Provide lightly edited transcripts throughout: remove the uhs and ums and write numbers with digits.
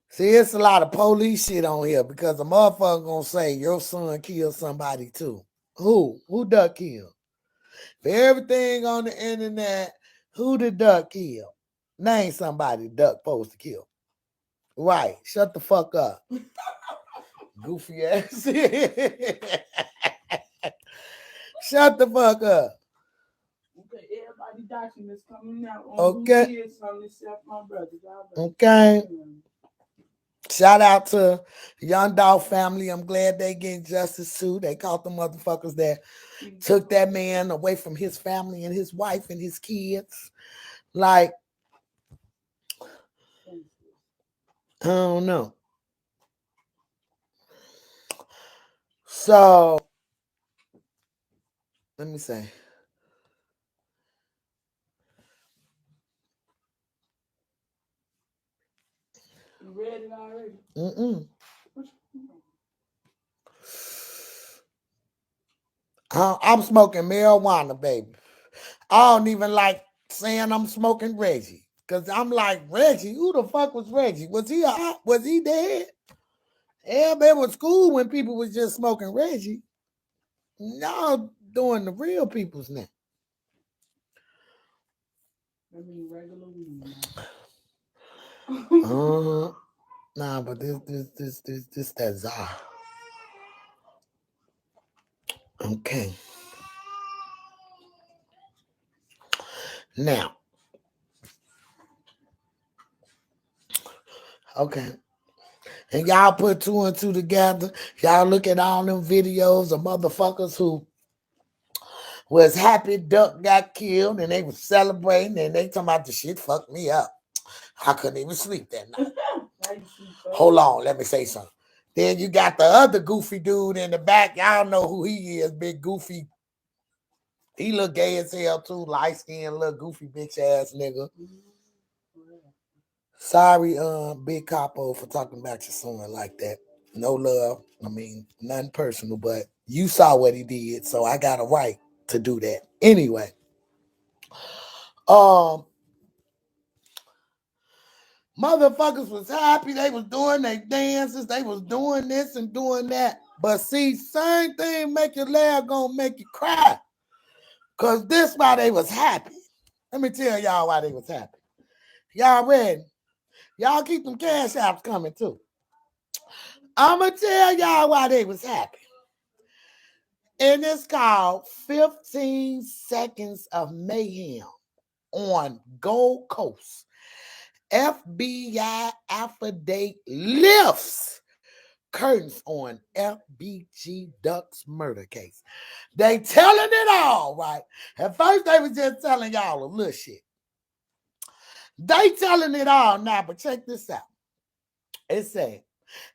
See, it's a lot of police shit on here because the motherfucker gonna say your son killed somebody too. Who? Who Duck killed? For everything on the internet, who the Duck kill? Name somebody Duck supposed to kill. Right. Shut the fuck up. Goofy ass. Shut the fuck up. Okay, everybody documents coming out on Okay. who is on except my brother. Okay. Shout out to Young Dog family. I'm glad they getting justice too. They caught the motherfuckers that took that man away from his family and his wife and his kids. Like, I don't know. So, let me say. You read it already? I'm smoking marijuana, baby. I don't even like saying I'm smoking Reggie. Cause I'm like, Reggie, who the fuck was Reggie? Was he dead? Everybody was cool when people was just smoking Reggie. Now doing the real people's now. I mean regular weed. Nah, but this that Za. Okay. Now, okay. And y'all put two and two together. Y'all look at all them videos of motherfuckers who was happy Duck got killed and they was celebrating and they talking about the shit fucked me up. I couldn't even sleep that night. Hold on, let me say something. Then you got the other goofy dude in the back. Y'all know who he is, big goofy. He look gay as hell too, light skinned, little goofy bitch ass nigga. Sorry, Big Capo, for talking about your son like that. No love. I mean, nothing personal, but you saw what he did, so I got a right to do that. Anyway, motherfuckers was happy. They was doing their dances. They was doing this and doing that. But see, same thing make you laugh, gonna make you cry. Cause this why they was happy. Let me tell y'all why they was happy. Y'all ready? Y'all keep them cash apps coming too. I'ma tell y'all why they was happy. And it's called 15 Seconds of Mayhem on Gold Coast. FBI affidavit lifts curtains on FBG Duck's murder case. They telling it all, right? At first, they was just telling y'all a little shit. They telling it all now, but check this out. It said,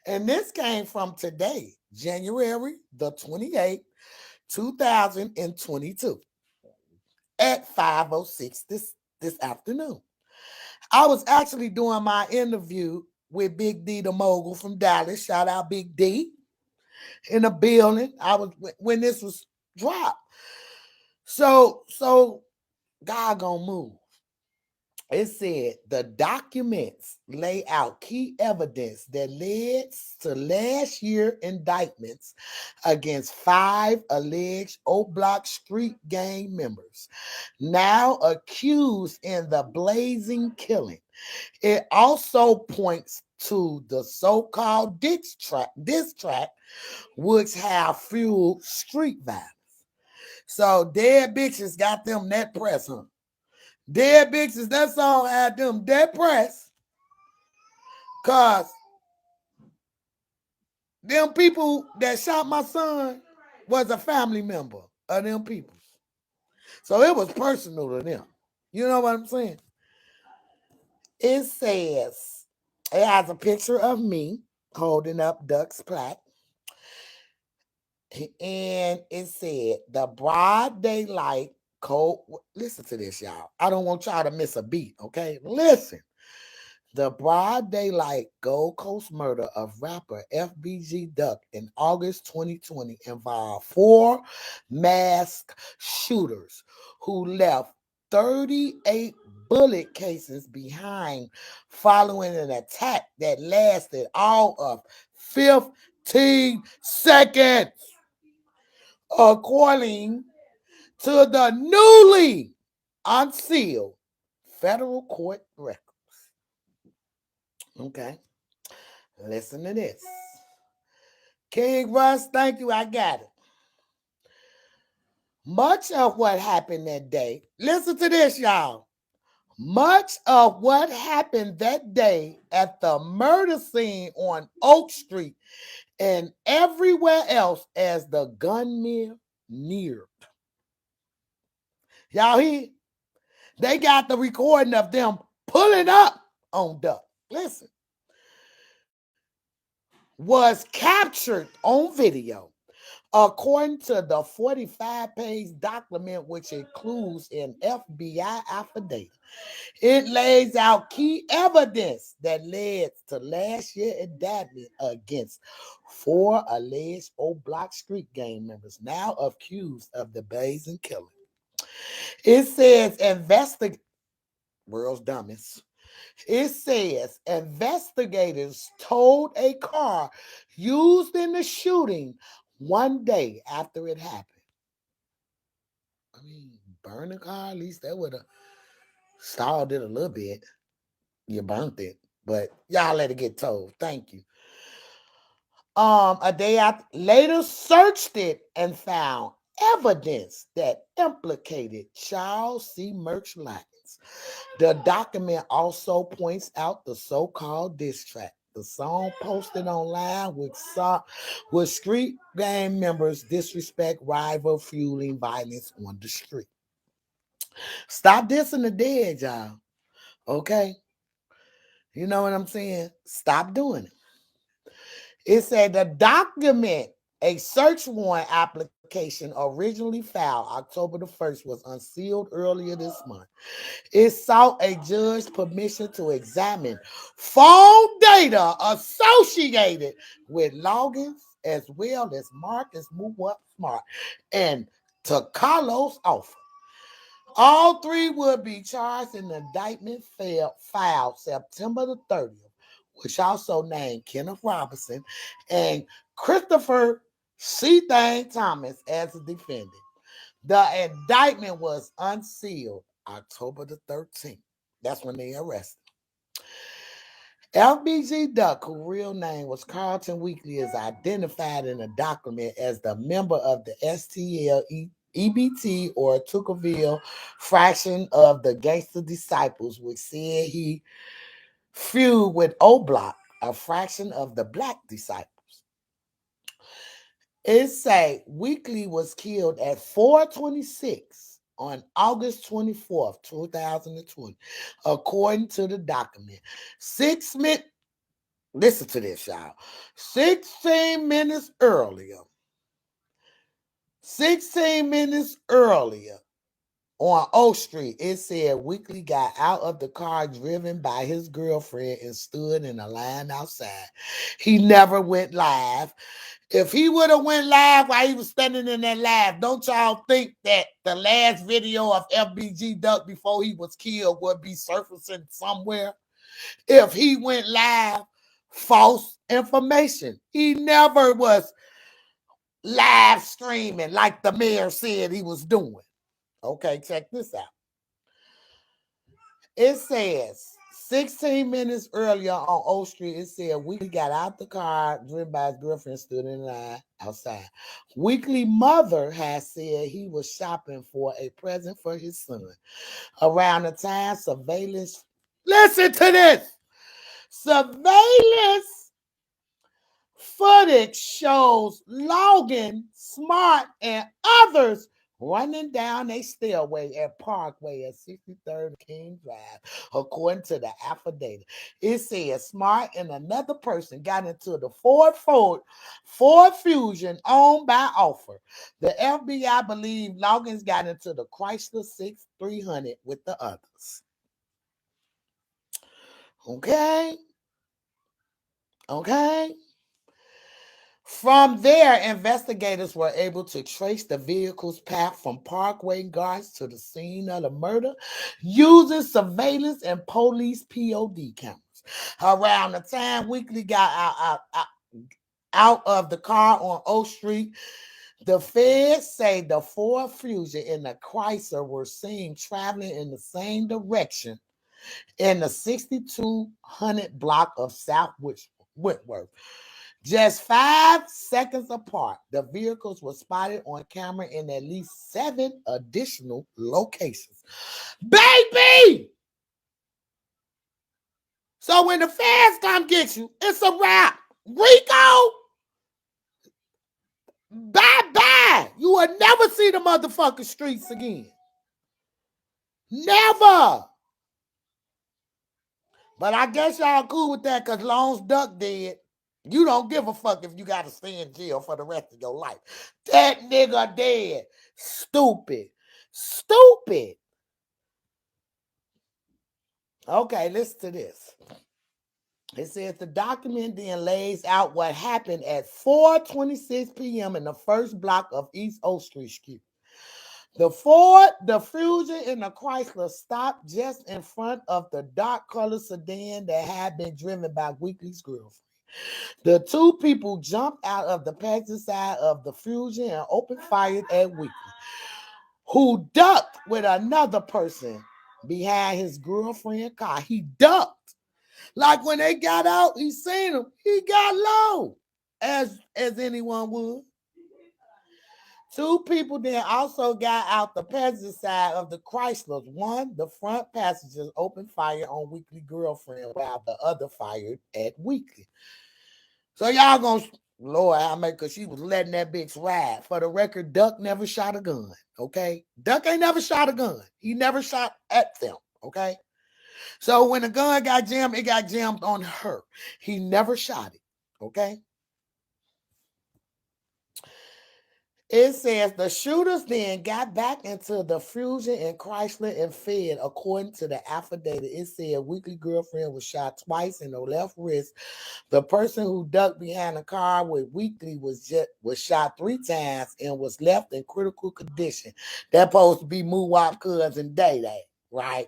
and this came from today, January the 28th, 2022, at 5:06 this afternoon. I was actually doing my interview with Big D the mogul from Dallas. Shout out Big D in the building. I was when this was dropped. So God gonna move. It said the documents lay out key evidence that led to last year indictments against 5 alleged O Block Street gang members, now accused in the blazing killing. It also points to the so-called diss track, which have fueled street violence. So dead bitches got them net press, huh? Dead bitches, that song had them dead press. Cause them people that shot my son was a family member of them people. So it was personal to them. You know what I'm saying? It says, it has a picture of me holding up Duck's plaque. And it said, the broad daylight cold. Listen to this, y'all. I don't want y'all to miss a beat, okay? Listen. The broad daylight Gold Coast murder of rapper FBG Duck in August 2020 involved 4 masked shooters who left 38 bullet casings behind following an attack that lasted all of 15 seconds, according to the newly unsealed federal court records. Okay, listen to this. King Russ, thank you, I got it. Much of what happened that day, listen to this, y'all. Much of what happened that day at the murder scene on Oak Street and everywhere else as the gunmen neared. Y'all hear? They got the recording of them pulling up on Duck. Listen, was captured on video. According to the 45-page document, which includes an FBI affidavit, it lays out key evidence that led to last year's indictment against 4 alleged Old Block Street gang members, now accused of the brazen killing. It says world's dumbest. It says investigators told a car used in the shooting one day after it happened. I mean, burn the car, at least that would have stalled it a little bit. You burnt it, but y'all let it get told. Thank you. A day after, later searched it and found evidence that implicated Charles C. Merch Lyons. The document also points out the so-called diss track, the song posted online with street gang members disrespect rival, fueling violence on the street. Stop dissing the dead, y'all. Okay? You know what I'm saying? Stop doing it. It said the document, a search warrant application originally filed October the 1st, was unsealed earlier this month. It sought a judge's permission to examine phone data associated with logins as well as Marcus Move Up Smart and to Carlos offer. All 3 would be charged in the indictment filed September the 30th, which also named Kenneth Robinson and Christopher C. Thang Thomas as a defendant. The indictment was unsealed October the 13th. That's when they arrested. FBG Duck, whose real name was Carlton Weekly, is identified in the document as the member of the STL EBT or Tuckerville fraction of the Gangster Disciples, which said he feud with O Block, a fraction of the Black Disciples. It say Weekly was killed at 4:26 on August 24th, 2020, according to the document. 6 minutes, listen to this, y'all. 16 minutes earlier, 16 minutes earlier, on O Street, it said Weekly got out of the car driven by his girlfriend and stood in a line outside. He never went live. If he would have went live while he was standing in that live, don't y'all think that the last video of FBG Duck before he was killed would be surfacing somewhere? If he went live, false information. He never was live streaming like the mayor said he was doing. Okay, check this out. It says 16 minutes earlier on O Street, it said Weekly got out the car, driven by his girlfriend, stood in line outside. Weekly mother has said he was shopping for a present for his son. Around the time surveillance, listen to this, surveillance footage shows Logan, Smart, and others running down a stairway at Parkway at 63rd King Drive, according to the affidavit. It says Smart and another person got into the Ford Fusion owned by Offer. The FBI believe Logan's got into the Chrysler 6300 with the others. Okay? Okay? From there, investigators were able to trace the vehicle's path from Parkway Guards to the scene of the murder using surveillance and police POD cameras. Around the time Weekly got out of the car on Oak Street, the feds say the Ford Fusion and the Chrysler were seen traveling in the same direction in the 6200 block of South Whitworth. Just 5 seconds apart, the vehicles were spotted on camera in at least 7 additional locations. Baby! So when the feds come get you, it's a wrap. Rico, bye-bye. You will never see the motherfucking streets again. Never. But I guess y'all cool with that because Long's Duck dead. You don't give a fuck if you got to stay in jail for the rest of your life. That nigga dead. Stupid. Stupid. Okay, listen to this. It says the document then lays out what happened at 4:26 p.m. in the first block of East Oak Street. The Ford, the Fusion, and the Chrysler stopped just in front of the dark-colored sedan that had been driven by Weekly's girlfriend. The two people jumped out of the passenger side of the Fusion and opened fire at Weekly, who ducked with another person behind his girlfriend's car. He ducked. Like when they got out, he seen him. He got low, as anyone would. Two people then also got out the passenger side of the Chryslers. One, the front passengers opened fire on Weekly girlfriend while the other fired at Weekly. So y'all gonna, Lord, I make because she was letting that bitch ride. For the record, Duck never shot a gun, okay? Duck ain't never shot a gun. He never shot at them, okay? So when the gun got jammed, it got jammed on her. He never shot it, okay? It says the shooters then got back into the Fusion and Chrysler and fled, according to the affidavit. It said Weekly girlfriend was shot twice in the left wrist. The person who ducked behind the car with Weekly was shot 3 times and was left in critical condition. That supposed to be Muwop cousin Day Day, right?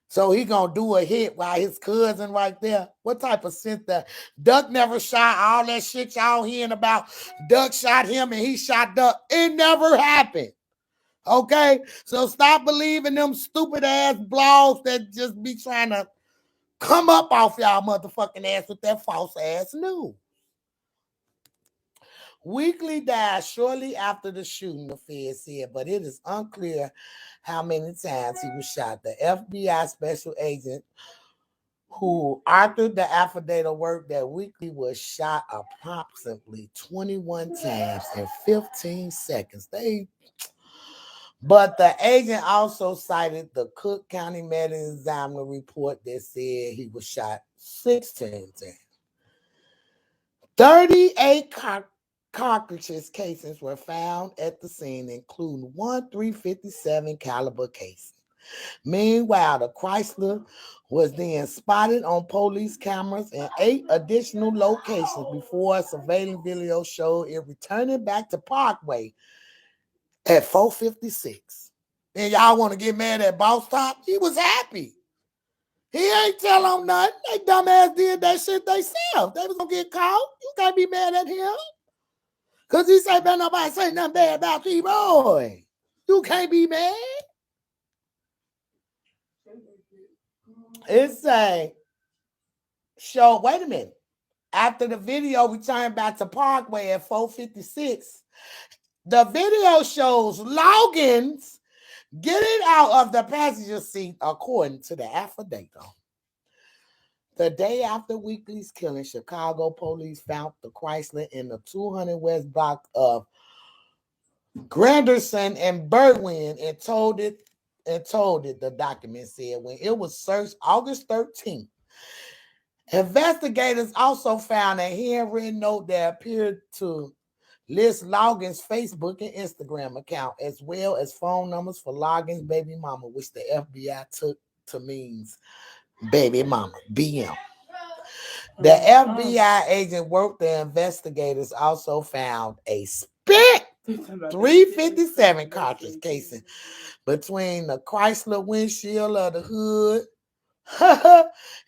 So he gonna do a hit while his cousin right there. What type of sense that Duck never shot all that shit y'all hearing about? Duck shot him and he shot Duck. It never happened. Okay? So stop believing them stupid ass blogs that just be trying to come up off y'all motherfucking ass with that false ass news. Weekly died shortly after the shooting, the Fed said, but it is unclear how many times he was shot. The FBI special agent who authored the affidavit worked that Weekly was shot approximately 21 times in 15 seconds. But the agent also cited the Cook County Medical Examiner report that said he was shot 16 times. 38 cartridges casings were found at the scene, including one .357 caliber casing. Meanwhile, the Chrysler was then spotted on police cameras in 8 additional locations before a surveillance video showed it returning back to Parkway at 4:56. And y'all want to get mad at Boss Top? He was happy. He ain't tell them nothing. They dumbass did that shit themselves. They was gonna get caught. You can't be mad at him. Cause he said, "Man, nobody say nothing bad about T-Boy." You can't be mad. It's a show. Wait a minute. After the video returned back to Parkway at 4:56, the video shows Loggins getting out of the passenger seat, according to the affidavit. The day after Weekly's killing, Chicago police found the Chrysler in the 200 West block of Granderson and Berwyn and told it, the document said, when it was searched August 13th. Investigators also found a handwritten note that appeared to list Loggins' Facebook and Instagram account, as well as phone numbers for Loggins' baby mama, which the FBI took to means baby mama, BM. The FBI agent worked. The investigators also found a spent 357 cartridge casing between the Chrysler windshield of the hood.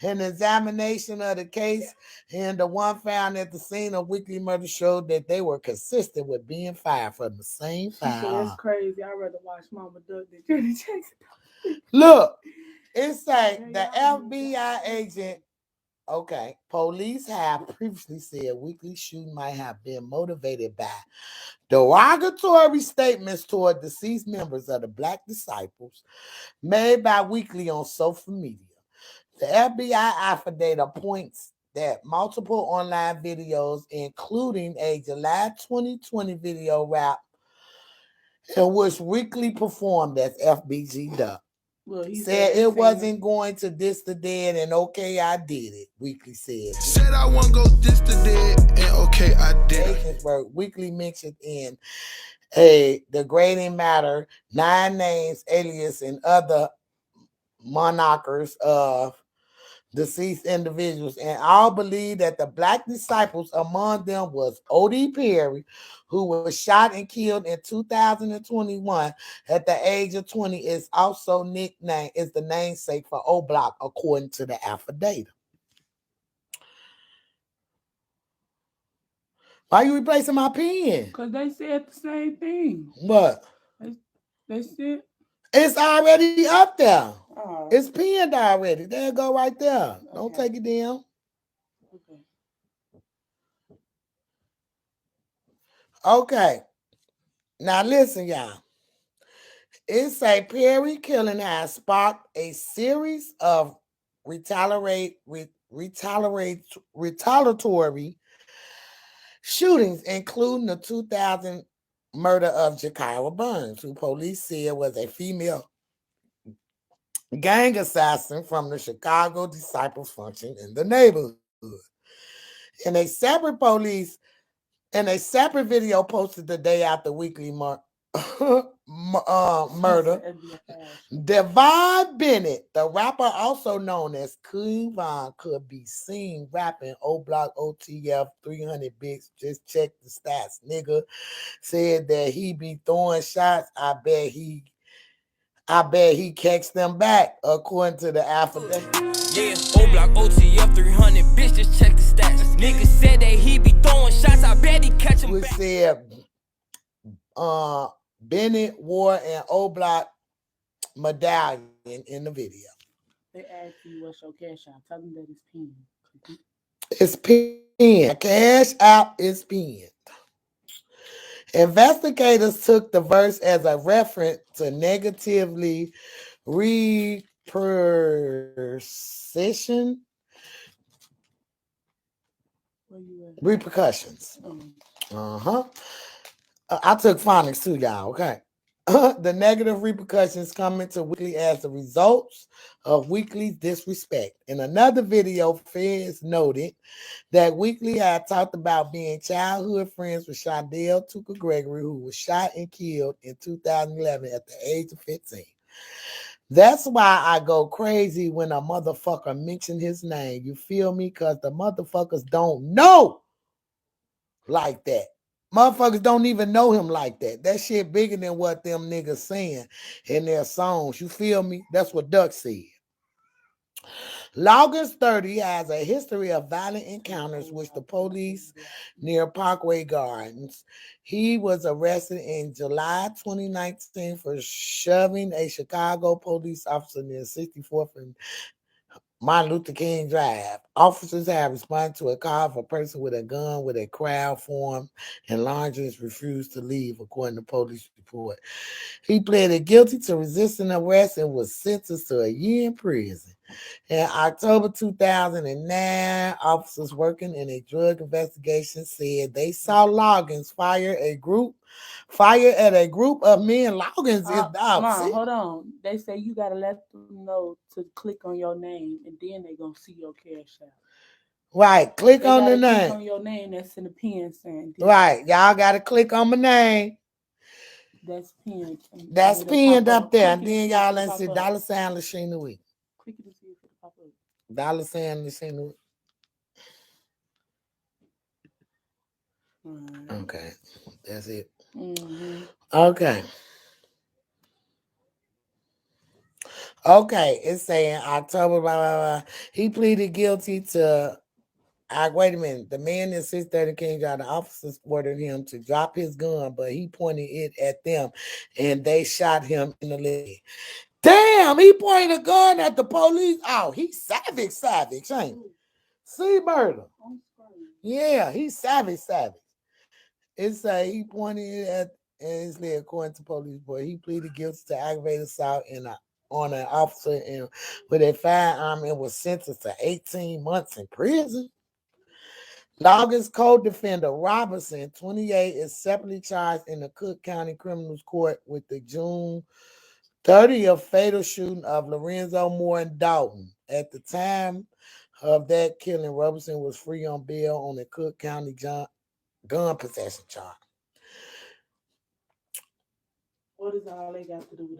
An examination of the case and the one found at the scene of weekly murder showed that they were consistent with being fired from the same She said, firearm. "It's crazy. I'd rather watch Mama Duck than Janet Jackson." Look, it's like Yeah, the y'all FBI agent. Okay, police have previously said weekly shooting might have been motivated by derogatory statements toward deceased members of the Black Disciples made by Weekly on social media. The FBI affidavit points that multiple online videos, including a July 2020 video rap in which Weekly performed as FBG Duck, Well, he said said it this ain't wasn't going to diss the dead, and okay, I did it. Weekly said. Said I won't go diss the dead, and okay, I did it. Agensburg Weekly mentioned in a degrading matter 9 names, alias, and other monikers of deceased individuals, and all believe that the Black disciples among them was O.D. Perry, who was shot and killed in 2021 at the age of 20, is also nicknamed is the namesake for O Block, according to the affidavit. Why are you replacing my pen? because they said the same thing. What? They said, It's already up there. oh, It's pinned already. There it go right there. Don't okay, take it down. okay. Okay. Now listen, y'all. It's a Perry killing has sparked a series of retaliatory shootings, including the 2000 murder of Jakira Burns, who police said was a female gang assassin from the Chicago Disciples function in the neighborhood. In a separate video posted the day after Weekly murder, Devon Bennett, the rapper also known as King Von, could be seen rapping O Block OTF 300 bits. Just check the stats. Nigga said that he be throwing shots. I bet he catch them back, according to the affidavit. Yeah, O Block OTF 300, bitch, just check the stats. Nigga said that he be throwing shots, I bet he catch him Which back. said Bennett wore an O Block medallion in the video. They asked you what's your cash out. Tell them that it's pinned. It's pinned. Cash out is pinned. Investigators took the verse as a reference to negatively repercussions. Uh-huh. I took phonics too, y'all. Okay. The negative repercussions coming to Weekly as the results of Weekly's disrespect. In another video, Feds noted that Weekly had talked about being childhood friends with Shondell Tucker Gregory, who was shot and killed in 2011 at the age of 15. That's why I go crazy when a motherfucker mention his name. You feel me? Because the motherfuckers don't know like that. Motherfuckers don't even know him like that. That shit bigger than what them niggas saying in their songs. You feel me? That's what Duck said. Loggins 30 has a history of violent encounters with the police near Parkway Gardens. He was arrested in July 2019 for shoving a Chicago police officer near 64th and Martin Luther King Drive. Officers have responded to a call for a person with a gun with a crowd formed, and Longins refused to leave, according to police report. He pleaded guilty to resisting arrest and was sentenced to a year in prison. In October 2009, officers working in a drug investigation said they saw Loggins fire at a group of men. Loggins is out. Mom, hold on. They say you gotta let them know to click on your name, and then they gonna see your cash out. Right, click They on the gotta click name. on your name. That's in the pin saying. Right, y'all gotta click on my name. That's pinned. That's pinned up there. And then y'all let's let's see $sign Lashina Week. Click it to see if it pop up. $sign Lashina Week. Okay, that's it. Mm-hmm. Okay. Okay, it's saying October, blah, blah, blah. He pleaded guilty to, wait a minute. The man in 630 King John, the officers ordered him to drop his gun, but he pointed it at them and they shot him in the leg. Damn, he pointed a gun at the police. Oh, he's savage, ain't he? See murder. Yeah, he's savage. It's he pointed it at his leg, according to police. Boy, he pleaded guilty to aggravated assault on an officer and with a firearm and was sentenced to 18 months in prison. Longest co-defender Robertson, 28, is separately charged in the Cook County Criminals Court with the June 30th fatal shooting of Lorenzo Moore in Dalton. At the time of that killing, Robertson was free on bail on the Cook County gun possession charge. What is all they got to do with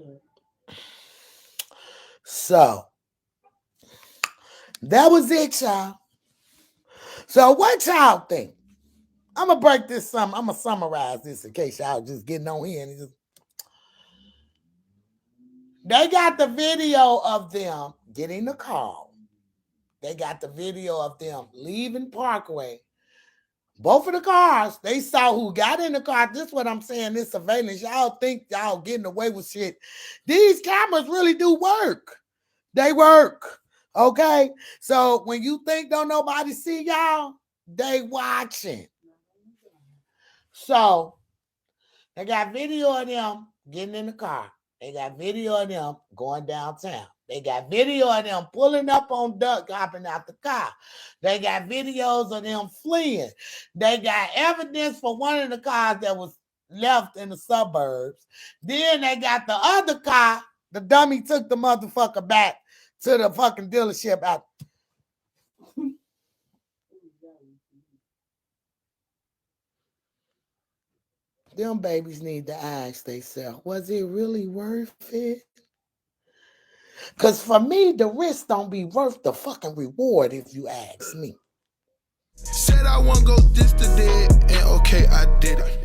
that? So, that was it, y'all. So, what y'all think? I'm going to break this I'm going to summarize this in case y'all just getting on here. And they got the video of them getting the call. They got the video of them leaving Parkway. Both of the cars, they saw who got in the car. This is what I'm saying, this surveillance. Y'all think y'all getting away with shit. These cameras really do work. They work. Okay? So when you think don't nobody see y'all, they watching. So they got video of them getting in the car. They got video of them going downtown. They got video of them pulling up on Duck, hopping out the car. They got videos of them fleeing. They got evidence for one of the cars that was left in the suburbs. Then they got the other car. The dummy took the motherfucker back to the fucking dealership out. Them babies need to ask themselves, was it really worth it? Because for me, the risk don't be worth the fucking reward if you ask me. Said I won't go this to dead, and okay, I did it.